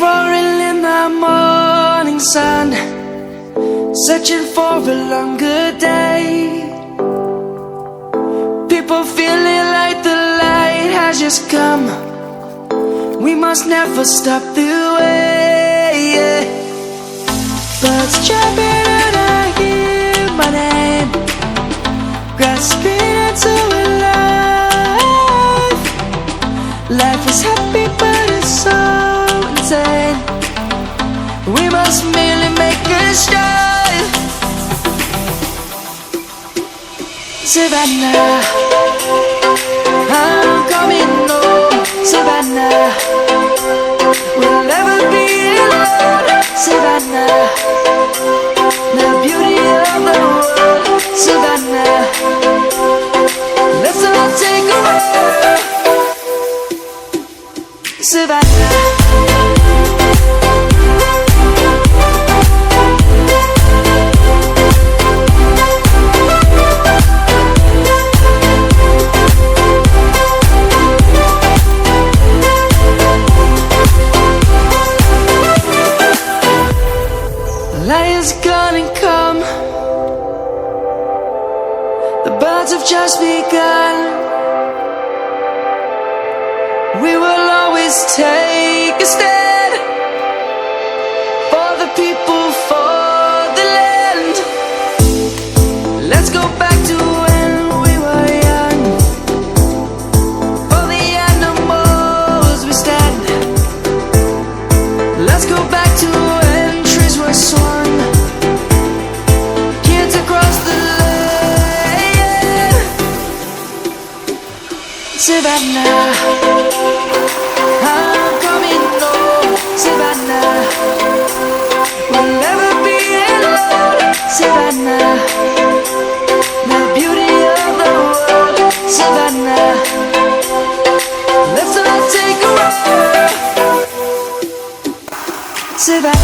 roaring in the morning sun, searching for a longer day. People feeling like the light has just come. We must never stop the way. Birds chirping and I hear my name, grasping into a life. Life is happy but it's so insane. We must merely make a start. Savannah, I'm coming home. Savannah, we'll never be alone. Savannah, the beauty of the world. Savannah, let's all take a ride. Savannah, light is gonna come. The birds have just begun. We will always take a stand for the people, for the land. Let's go back to when we were young. For the animals we stand. Let's go back to when trees were swung, kids across the land. Savannah, I'm coming home. Savannah, we'll never be alone. Savannah, the beauty of the world. Savannah, let's all take a ride. Savannah.